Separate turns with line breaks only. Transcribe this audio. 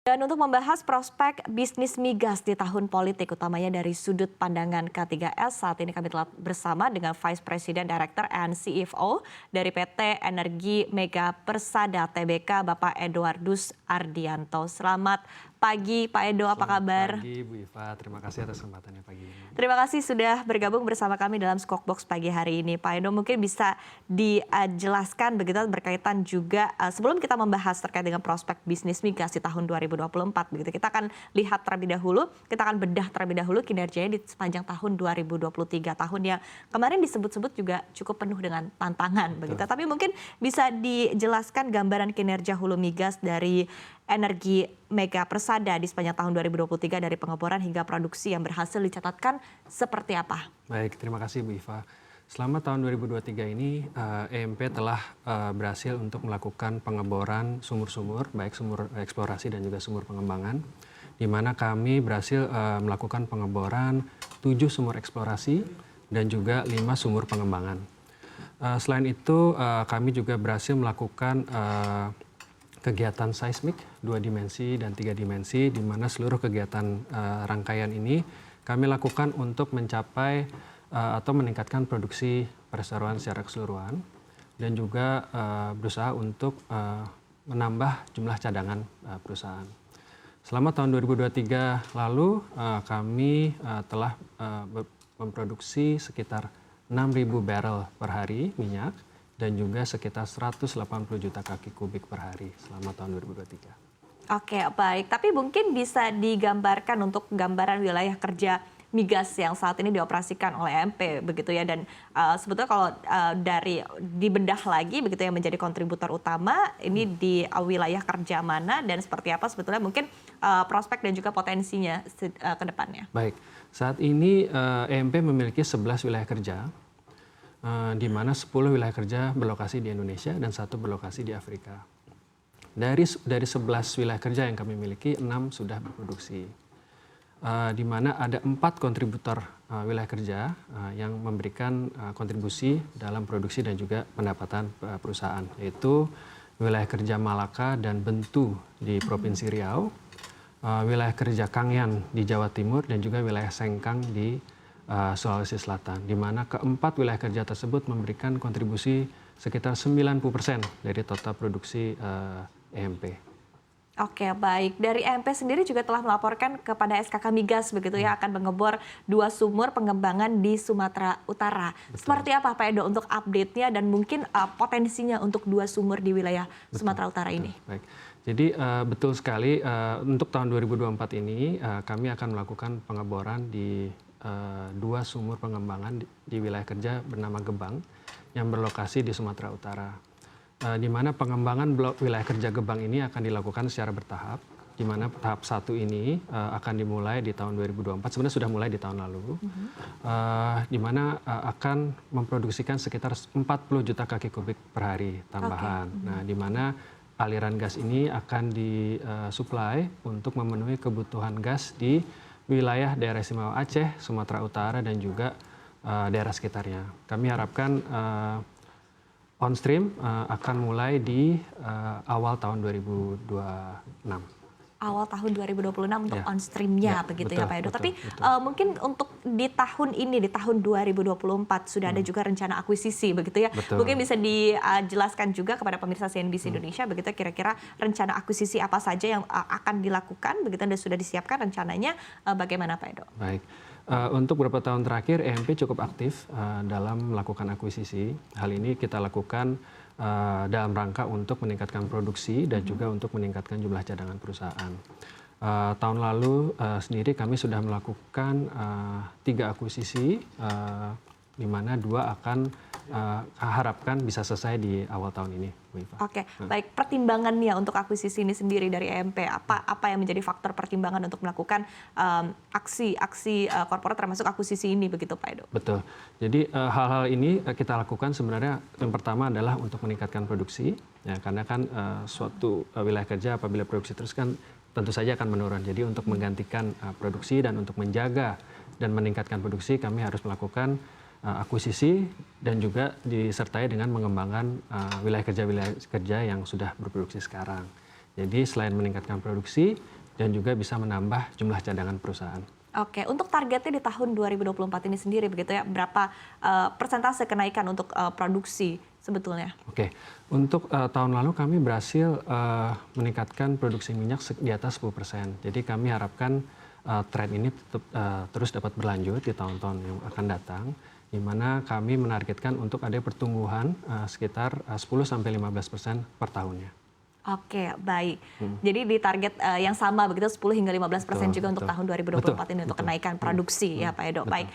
Dan untuk membahas prospek bisnis migas di tahun politik, utamanya dari sudut pandangan K3S, saat ini kami telah bersama dengan Vice President Director and CFO dari PT Energi Mega Persada Tbk, Bapak Eduardus Ardianto. Selamat pagi Pak Edo, apa kabar?
Selamat pagi Bu Iva, terima kasih atas kesempatannya pagi ini.
Terima kasih sudah bergabung bersama kami dalam Skokbox pagi hari ini. Pak Edo, mungkin bisa dijelaskan begitu berkaitan juga sebelum kita membahas terkait dengan prospek bisnis migas di tahun 2024 begitu. Kita akan lihat terlebih dahulu, kita akan bedah terlebih dahulu kinerjanya di sepanjang tahun 2023, tahun yang kemarin disebut-sebut juga cukup penuh dengan tantangan begitu. Tapi mungkin bisa dijelaskan gambaran kinerja hulu migas dari Energi Mega Persada di sepanjang tahun 2023 dari pengeboran hingga produksi yang berhasil dicatatkan seperti apa?
Baik, terima kasih Bu Iva. Selama tahun 2023 ini EMP telah berhasil untuk melakukan pengeboran sumur-sumur, baik sumur eksplorasi dan juga sumur pengembangan, di mana kami berhasil melakukan pengeboran 7 sumur eksplorasi dan juga 5 sumur pengembangan. Selain itu kami juga berhasil melakukan kegiatan seismik 2 dimensi dan 3 dimensi, di mana seluruh kegiatan rangkaian ini kami lakukan untuk mencapai atau meningkatkan produksi perseroan secara keseluruhan dan juga berusaha untuk menambah jumlah cadangan perusahaan. Selama tahun 2023 lalu kami telah memproduksi sekitar 6.000 barrel per hari minyak dan juga sekitar 180 juta kaki kubik per hari selama tahun 2023.
Oke, baik. Tapi mungkin bisa digambarkan untuk gambaran wilayah kerja migas yang saat ini dioperasikan oleh EMP begitu ya, dan sebetulnya kalau dari dibedah lagi begitu yang menjadi kontributor utama ini di wilayah kerja mana dan seperti apa sebetulnya mungkin prospek dan juga potensinya ke depannya.
Baik, saat ini EMP memiliki 11 wilayah kerja, di mana 10 wilayah kerja berlokasi di Indonesia dan 1 berlokasi di Afrika. Dari 11 wilayah kerja yang kami miliki, 6 sudah berproduksi. Di mana ada 4 kontributor wilayah kerja yang memberikan kontribusi dalam produksi dan juga pendapatan perusahaan, yaitu wilayah kerja Malaka dan Bentu di Provinsi Riau, wilayah kerja Kangyan di Jawa Timur, dan juga wilayah Sengkang di Sulawesi Selatan, di mana keempat wilayah kerja tersebut memberikan kontribusi sekitar 90% dari total produksi EMP.
Oke, baik. Dari EMP sendiri juga telah melaporkan kepada SKK Migas begitu ya, akan mengebor 2 sumur pengembangan di Sumatera Utara. Betul. Seperti apa Pak Edo untuk update-nya dan mungkin potensinya untuk 2 sumur di wilayah Sumatera Utara ini?
Baik. Jadi betul sekali untuk tahun 2024 ini kami akan melakukan pengeboran di 2 sumur pengembangan di wilayah kerja bernama Gebang yang berlokasi di Sumatera Utara. Di mana pengembangan blok wilayah kerja Gebang ini akan dilakukan secara bertahap, di mana tahap 1 ini akan dimulai di tahun 2024, sebenarnya sudah mulai di tahun lalu, di mana akan memproduksikan sekitar 40 juta kaki kubik per hari tambahan. Nah, di mana aliran gas ini akan disuplai untuk memenuhi kebutuhan gas di wilayah daerah istimewa Aceh, Sumatera Utara, dan juga daerah sekitarnya. Kami harapkan on stream akan mulai di awal tahun 2026.
Awal tahun 2026 untuk on streamnya begitu betul, ya Pak Edo. Tapi mungkin untuk di tahun ini, di tahun 2024 sudah ada juga rencana akuisisi begitu ya. Betul. Mungkin bisa dijelaskan juga kepada pemirsa CNBC Indonesia begitu kira-kira rencana akuisisi apa saja yang akan dilakukan begitu dan sudah disiapkan rencananya bagaimana Pak Edo?
Baik. Untuk beberapa tahun terakhir EMP cukup aktif dalam melakukan akuisisi. Hal ini kita lakukan dalam rangka untuk meningkatkan produksi dan juga untuk meningkatkan jumlah cadangan perusahaan. Tahun lalu sendiri kami sudah melakukan 3 akuisisi, di mana 2 akan harapkan bisa selesai di awal tahun ini, Bu Iva.
Oke, baik. Pertimbangannya untuk akuisisi ini sendiri dari EMP, apa yang menjadi faktor pertimbangan untuk melakukan aksi korporat termasuk akuisisi ini begitu Pak Edo? Betul.
Jadi hal-hal ini kita lakukan sebenarnya yang pertama adalah untuk meningkatkan produksi, ya, karena kan suatu wilayah kerja apabila produksi terus kan tentu saja akan menurun. Jadi untuk menggantikan produksi dan untuk menjaga dan meningkatkan produksi kami harus melakukan akuisisi dan juga disertai dengan mengembangkan wilayah kerja yang sudah berproduksi sekarang. Jadi selain meningkatkan produksi, dan juga bisa menambah jumlah cadangan perusahaan.
Oke, untuk targetnya di tahun 2024 ini sendiri begitu ya, berapa persentase kenaikan untuk produksi sebetulnya?
Oke, untuk tahun lalu kami berhasil meningkatkan produksi minyak di atas 10%. Jadi kami harapkan tren ini tetap terus dapat berlanjut di tahun-tahun yang akan datang, di mana kami menargetkan untuk ada pertumbuhan sekitar 10-15% per tahunnya.
Oke, baik. Jadi di target yang sama begitu 10 hingga 15% juga untuk
Betul.
tahun 2024 ini untuk
Betul.
kenaikan produksi ya Pak Edo.
Betul.
Baik.